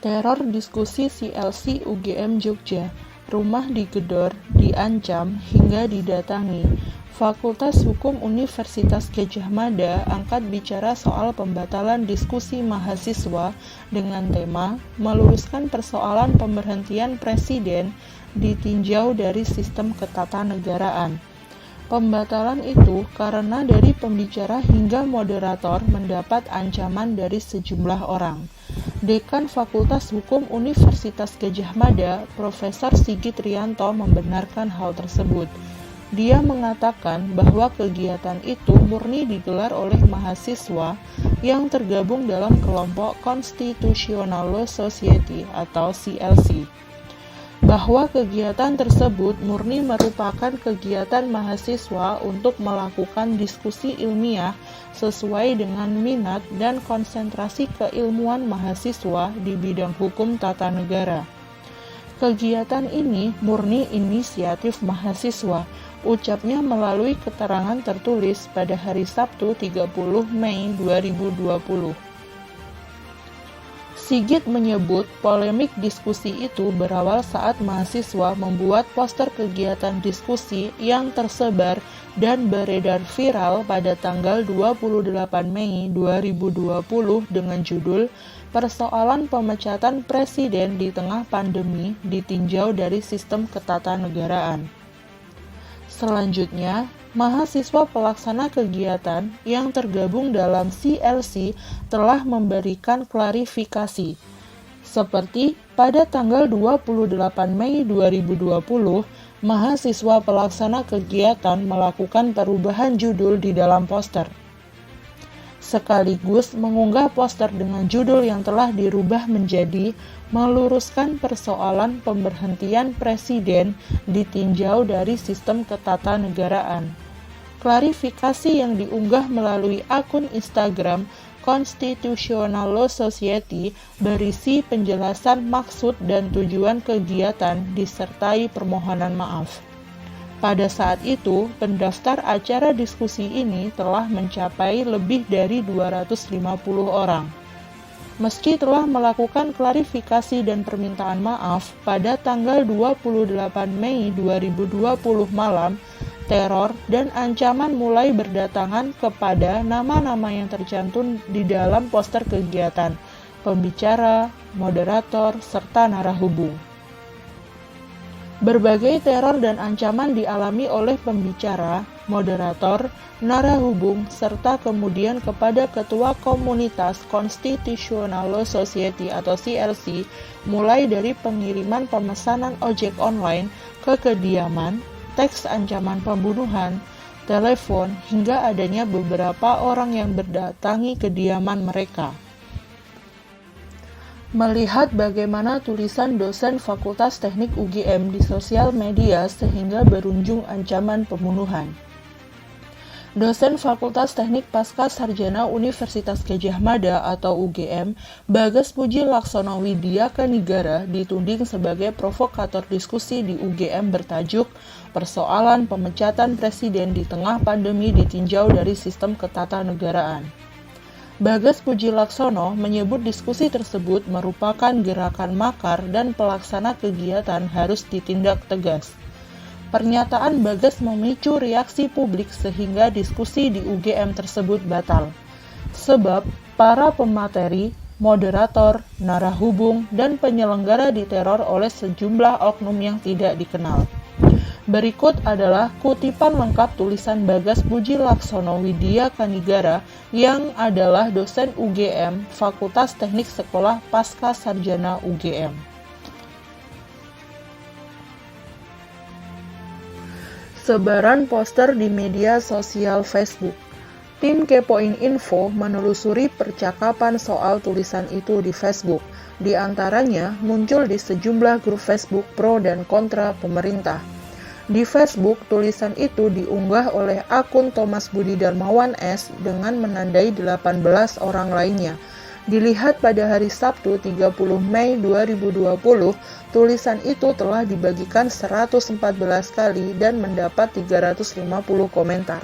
Teror diskusi CLC UGM Jogja, rumah digedor, diancam, hingga didatangi. Fakultas Hukum Universitas Gadjah Mada angkat bicara soal pembatalan diskusi mahasiswa dengan tema meluruskan persoalan pemberhentian presiden ditinjau dari sistem ketatanegaraan. Pembatalan itu karena dari pembicara hingga moderator mendapat ancaman dari sejumlah orang. Dekan Fakultas Hukum Universitas Gadjah Mada, Profesor Sigit Rianto membenarkan hal tersebut. Dia mengatakan bahwa kegiatan itu murni digelar oleh mahasiswa yang tergabung dalam kelompok Constitutional Law Society atau CLC. Bahwa kegiatan tersebut murni merupakan kegiatan mahasiswa untuk melakukan diskusi ilmiah sesuai dengan minat dan konsentrasi keilmuan mahasiswa di bidang hukum tata negara. Kegiatan ini murni inisiatif mahasiswa, ucapnya melalui keterangan tertulis pada hari Sabtu 30 Mei 2020. Sigit menyebut polemik diskusi itu berawal saat mahasiswa membuat poster kegiatan diskusi yang tersebar dan beredar viral pada tanggal 28 Mei 2020 dengan judul Persoalan Pemecatan Presiden di Tengah Pandemi ditinjau dari Sistem Ketatanegaraan. Selanjutnya, mahasiswa pelaksana kegiatan yang tergabung dalam CLC telah memberikan klarifikasi. Seperti pada tanggal 28 Mei 2020, mahasiswa pelaksana kegiatan melakukan perubahan judul di dalam poster, sekaligus mengunggah poster dengan judul yang telah dirubah menjadi meluruskan persoalan pemberhentian presiden ditinjau dari sistem ketatanegaraan. Klarifikasi yang diunggah melalui akun Instagram Constitutional Law Society berisi penjelasan maksud dan tujuan kegiatan disertai permohonan maaf. Pada saat itu, pendaftar acara diskusi ini telah mencapai lebih dari 250 orang. Meski telah melakukan klarifikasi dan permintaan maaf pada tanggal 28 Mei 2020 malam, teror dan ancaman mulai berdatangan kepada nama-nama yang tercantum di dalam poster kegiatan, pembicara, moderator, serta narahubung. Berbagai teror dan ancaman dialami oleh pembicara, moderator, narahubung, serta kemudian kepada Ketua Komunitas Constitutional Law Society atau CLC, mulai dari pengiriman pemesanan ojek online ke kediaman, teks ancaman pembunuhan, telepon, hingga adanya beberapa orang yang berdatangi kediaman mereka. Melihat bagaimana tulisan dosen Fakultas Teknik UGM di sosial media sehingga berujung ancaman pembunuhan. Dosen Fakultas Teknik Pasca Sarjana Universitas Gadjah Mada atau UGM, Bagas Puji Laksono Widya Kanigara dituding sebagai provokator diskusi di UGM bertajuk Persoalan Pemecatan Presiden di Tengah Pandemi ditinjau dari Sistem Ketatanegaraan. Bagas Puji Laksono menyebut diskusi tersebut merupakan gerakan makar dan pelaksana kegiatan harus ditindak tegas. Pernyataan Bagas memicu reaksi publik sehingga diskusi di UGM tersebut batal. Sebab para pemateri, moderator, narahubung, dan penyelenggara diteror oleh sejumlah oknum yang tidak dikenal. Berikut adalah kutipan lengkap tulisan Bagas Puji Laksono Widya Kanigara yang adalah dosen UGM, Fakultas Teknik Sekolah Pasca Sarjana UGM. Sebaran poster di media sosial Facebook. Tim Kepoin Info menelusuri percakapan soal tulisan itu di Facebook. Di antaranya muncul di sejumlah grup Facebook pro dan kontra pemerintah. Di Facebook, tulisan itu diunggah oleh akun Thomas Budi Darmawan S dengan menandai 18 orang lainnya. Dilihat pada hari Sabtu 30 Mei 2020, tulisan itu telah dibagikan 114 kali dan mendapat 350 komentar.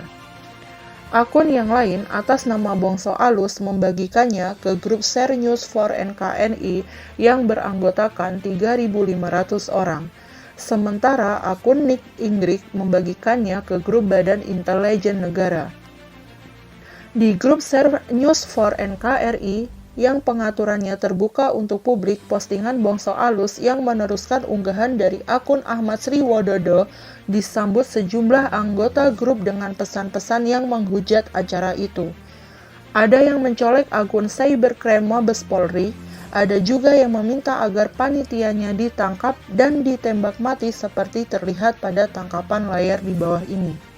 Akun yang lain atas nama Bongso Alus membagikannya ke grup Share News for NKRI yang beranggotakan 3.500 orang. Sementara akun Nick Ingrid membagikannya ke grup Badan Intelijen Negara. Di grup Share News for NKRI yang pengaturannya terbuka untuk publik, postingan Bongso Alus yang meneruskan unggahan dari akun Ahmad Sri Wododo disambut sejumlah anggota grup dengan pesan-pesan yang menghujat acara itu. Ada yang mencolek akun cybercrime Mabes Polri, ada juga yang meminta agar panitianya ditangkap dan ditembak mati seperti terlihat pada tangkapan layar di bawah ini.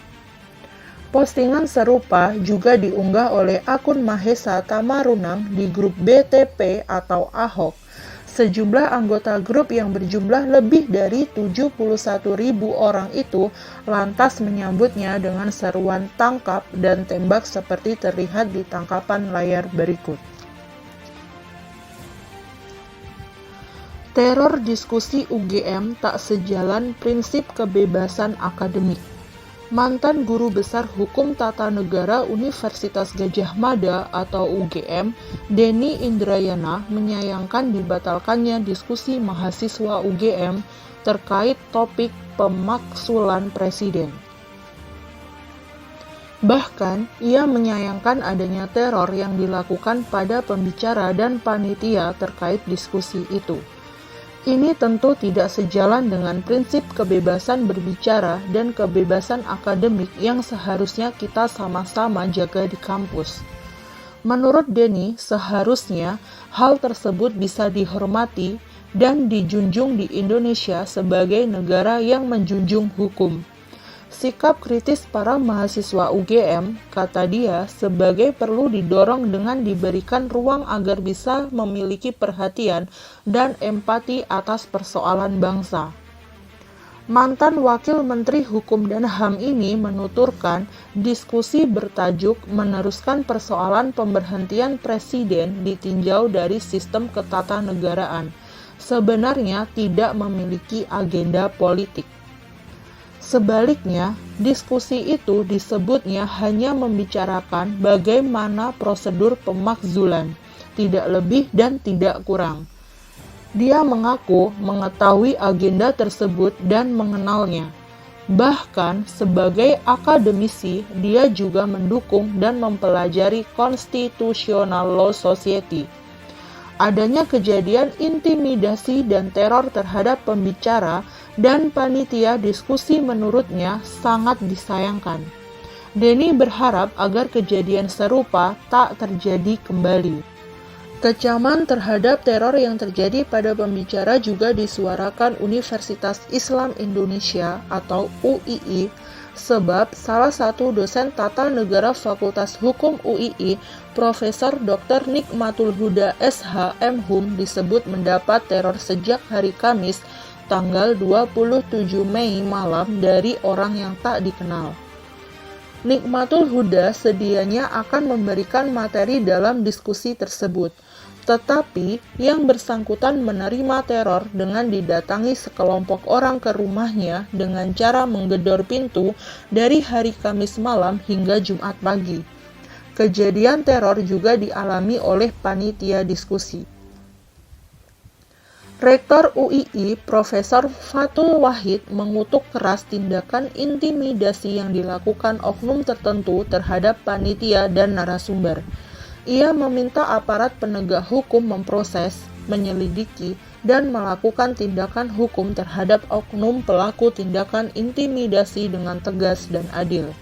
Postingan serupa juga diunggah oleh akun Mahesa Tamarunang di grup BTP atau Ahok. Sejumlah anggota grup yang berjumlah lebih dari 71.000 orang itu lantas menyambutnya dengan seruan tangkap dan tembak seperti terlihat di tangkapan layar berikut. Teror diskusi UGM tak sejalan prinsip kebebasan akademik. Mantan Guru Besar Hukum Tata Negara Universitas Gadjah Mada atau UGM, Denny Indrayana menyayangkan dibatalkannya diskusi mahasiswa UGM terkait topik pemaksulan Presiden. Bahkan, ia menyayangkan adanya teror yang dilakukan pada pembicara dan panitia terkait diskusi itu. Ini tentu tidak sejalan dengan prinsip kebebasan berbicara dan kebebasan akademik yang seharusnya kita sama-sama jaga di kampus. Menurut Denny, seharusnya hal tersebut bisa dihormati dan dijunjung di Indonesia sebagai negara yang menjunjung hukum. Sikap kritis para mahasiswa UGM, kata dia, sebagai perlu didorong dengan diberikan ruang agar bisa memiliki perhatian dan empati atas persoalan bangsa. Mantan Wakil Menteri Hukum dan HAM ini menuturkan diskusi bertajuk meneruskan persoalan pemberhentian presiden ditinjau dari sistem ketatanegaraan. Sebenarnya tidak memiliki agenda politik. Sebaliknya, diskusi itu disebutnya hanya membicarakan bagaimana prosedur pemakzulan, tidak lebih dan tidak kurang. Dia mengaku mengetahui agenda tersebut dan mengenalnya. Bahkan, sebagai akademisi, dia juga mendukung dan mempelajari Constitutional Law Society. Adanya kejadian intimidasi dan teror terhadap pembicara dan panitia diskusi menurutnya sangat disayangkan. Denny berharap agar kejadian serupa tak terjadi kembali. Kecaman terhadap teror yang terjadi pada pembicara juga disuarakan Universitas Islam Indonesia atau UII, sebab salah satu dosen Tata Negara Fakultas Hukum UII, Profesor Dr. Nikmatul Huda SH MHum disebut mendapat teror sejak hari Kamis, tanggal 27 Mei malam dari orang yang tak dikenal. Nikmatul Huda sedianya akan memberikan materi dalam diskusi tersebut, tetapi yang bersangkutan menerima teror dengan didatangi sekelompok orang ke rumahnya dengan cara menggedor pintu dari hari Kamis malam hingga Jumat pagi. Kejadian teror juga dialami oleh panitia diskusi. Rektor UII, Profesor Fatul Wahid mengutuk keras tindakan intimidasi yang dilakukan oknum tertentu terhadap panitia dan narasumber. Ia meminta aparat penegak hukum memproses, menyelidiki, dan melakukan tindakan hukum terhadap oknum pelaku tindakan intimidasi dengan tegas dan adil.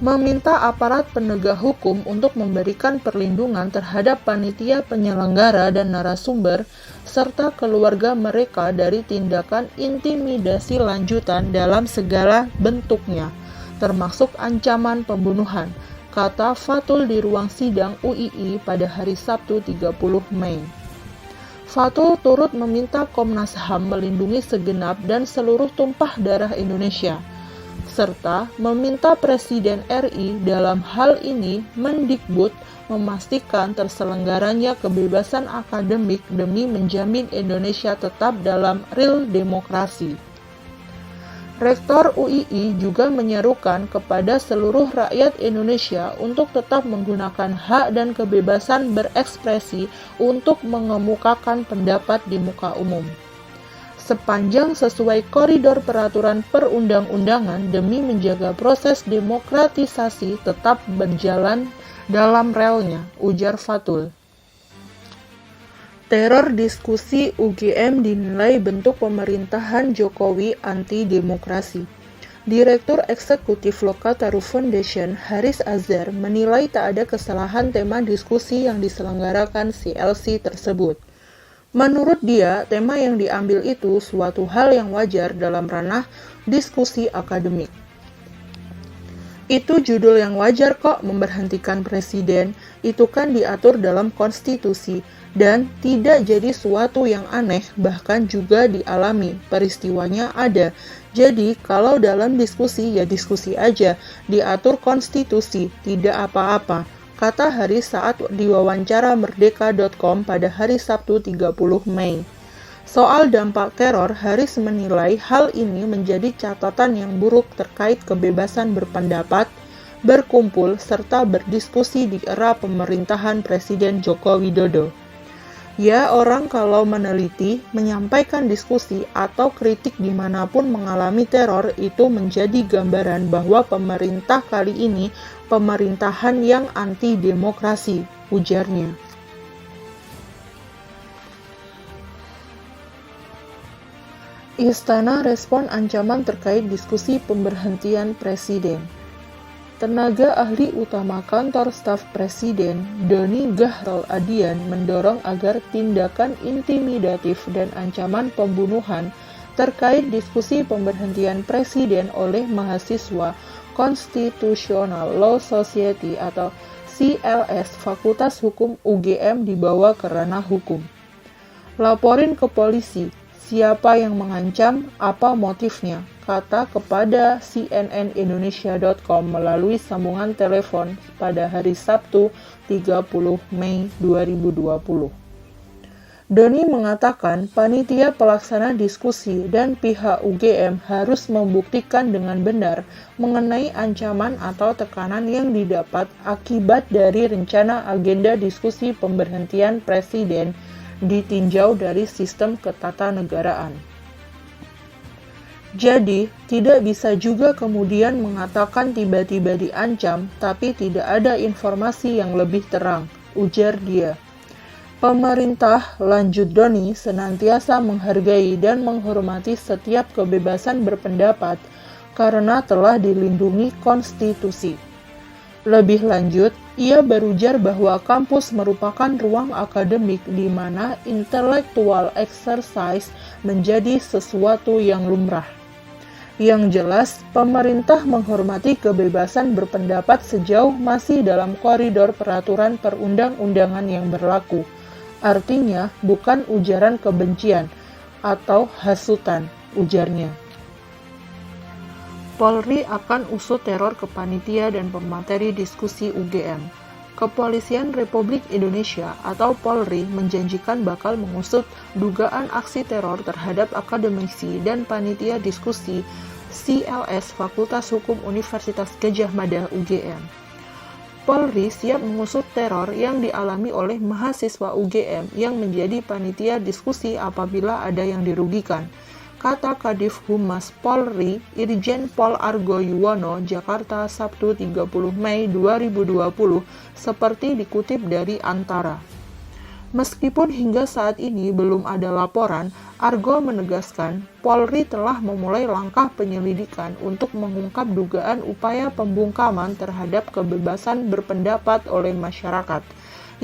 Meminta aparat penegak hukum untuk memberikan perlindungan terhadap panitia penyelenggara dan narasumber, serta keluarga mereka dari tindakan intimidasi lanjutan dalam segala bentuknya, termasuk ancaman pembunuhan, kata Fatul di ruang sidang UII pada hari Sabtu 30 Mei. Fatul turut meminta Komnas HAM melindungi segenap dan seluruh tumpah darah Indonesia, serta meminta Presiden RI dalam hal ini Mendikbud memastikan terselenggaranya kebebasan akademik demi menjamin Indonesia tetap dalam real demokrasi. Rektor UII juga menyerukan kepada seluruh rakyat Indonesia untuk tetap menggunakan hak dan kebebasan berekspresi untuk mengemukakan pendapat di muka umum, sepanjang sesuai koridor peraturan perundang-undangan demi menjaga proses demokratisasi tetap berjalan dalam relnya, ujar Fatul. Teror diskusi UGM dinilai bentuk pemerintahan Jokowi anti-demokrasi. Direktur Eksekutif Lokataru Foundation, Haris Azhar, menilai tak ada kesalahan tema diskusi yang diselenggarakan CLC tersebut. Menurut dia, tema yang diambil itu suatu hal yang wajar dalam ranah diskusi akademik. Itu judul yang wajar kok, memberhentikan presiden, itu kan diatur dalam konstitusi, dan tidak jadi suatu yang aneh, bahkan juga dialami, peristiwanya ada. Jadi, kalau dalam diskusi, ya diskusi aja, diatur konstitusi, tidak apa-apa, kata Haris saat diwawancara Merdeka.com pada hari Sabtu 30 Mei. Soal dampak teror, Haris menilai hal ini menjadi catatan yang buruk terkait kebebasan berpendapat, berkumpul, serta berdiskusi di era pemerintahan Presiden Joko Widodo. Ya, orang kalau meneliti, menyampaikan diskusi atau kritik dimanapun mengalami teror itu menjadi gambaran bahwa pemerintah kali ini pemerintahan yang anti-demokrasi, ujarnya. Istana respon ancaman terkait diskusi pemberhentian presiden. Tenaga ahli utama kantor staf presiden, Doni Gahral Adian, mendorong agar tindakan intimidatif dan ancaman pembunuhan terkait diskusi pemberhentian presiden oleh mahasiswa Constitutional Law Society atau CLS Fakultas Hukum UGM dibawa ke ranah hukum. Laporin ke polisi, siapa yang mengancam, apa motifnya, kata kepada cnnindonesia.com melalui sambungan telepon pada hari Sabtu 30 Mei 2020. Doni mengatakan panitia pelaksana diskusi dan pihak UGM harus membuktikan dengan benar mengenai ancaman atau tekanan yang didapat akibat dari rencana agenda diskusi pemberhentian presiden ditinjau dari sistem ketatanegaraan. Jadi, tidak bisa juga kemudian mengatakan tiba-tiba diancam, tapi tidak ada informasi yang lebih terang, ujar dia. Pemerintah, lanjut Doni, senantiasa menghargai dan menghormati setiap kebebasan berpendapat karena telah dilindungi konstitusi. Lebih lanjut, ia berujar bahwa kampus merupakan ruang akademik di mana intellectual exercise menjadi sesuatu yang lumrah. Yang jelas, pemerintah menghormati kebebasan berpendapat sejauh masih dalam koridor peraturan perundang-undangan yang berlaku. Artinya, bukan ujaran kebencian atau hasutan, ujarnya. Polri akan usut teror ke panitia dan pemateri diskusi UGM. Kepolisian Republik Indonesia atau Polri menjanjikan bakal mengusut dugaan aksi teror terhadap akademisi dan panitia diskusi CLS Fakultas Hukum Universitas Gadjah Mada UGM. Polri siap mengusut teror yang dialami oleh mahasiswa UGM yang menjadi panitia diskusi apabila ada yang dirugikan, kata Kadif Humas Polri, Irjen Pol Argo Yuwono, Jakarta, Sabtu 30 Mei 2020, seperti dikutip dari Antara. Meskipun hingga saat ini belum ada laporan, Argo menegaskan Polri telah memulai langkah penyelidikan untuk mengungkap dugaan upaya pembungkaman terhadap kebebasan berpendapat oleh masyarakat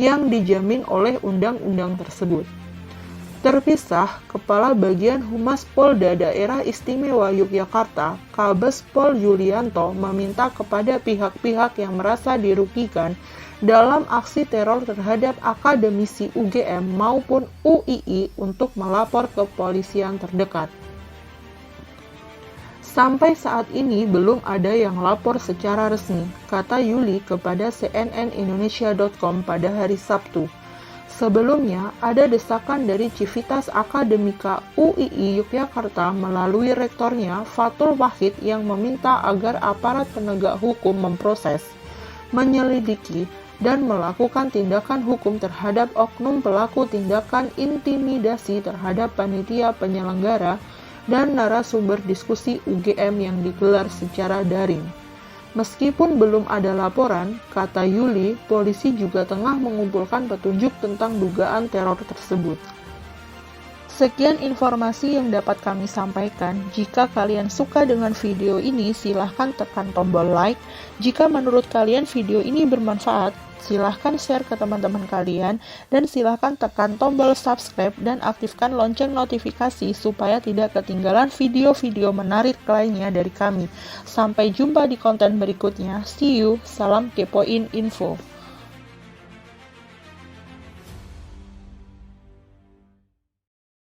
yang dijamin oleh undang-undang tersebut. Terpisah, Kepala Bagian Humas Polda Daerah Istimewa Yogyakarta, Kabes Pol Yulianto, meminta kepada pihak-pihak yang merasa dirugikan dalam aksi teror terhadap akademisi UGM maupun UII untuk melapor ke polisian terdekat. Sampai saat ini belum ada yang lapor secara resmi, kata Yuli kepada cnnindonesia.com pada hari Sabtu. Sebelumnya, ada desakan dari Civitas Akademika UII Yogyakarta melalui rektornya Fathul Wahid yang meminta agar aparat penegak hukum memproses, menyelidiki, dan melakukan tindakan hukum terhadap oknum pelaku tindakan intimidasi terhadap panitia penyelenggara dan narasumber diskusi UGM yang digelar secara daring. Meskipun belum ada laporan, kata Yuli, polisi juga tengah mengumpulkan petunjuk tentang dugaan teror tersebut. Sekian informasi yang dapat kami sampaikan. Jika kalian suka dengan video ini, silahkan tekan tombol like. Jika menurut kalian video ini bermanfaat, silahkan share ke teman-teman kalian, dan silahkan tekan tombol subscribe dan aktifkan lonceng notifikasi supaya tidak ketinggalan video-video menarik lainnya dari kami. Sampai jumpa di konten berikutnya. See you, salam kepoin info.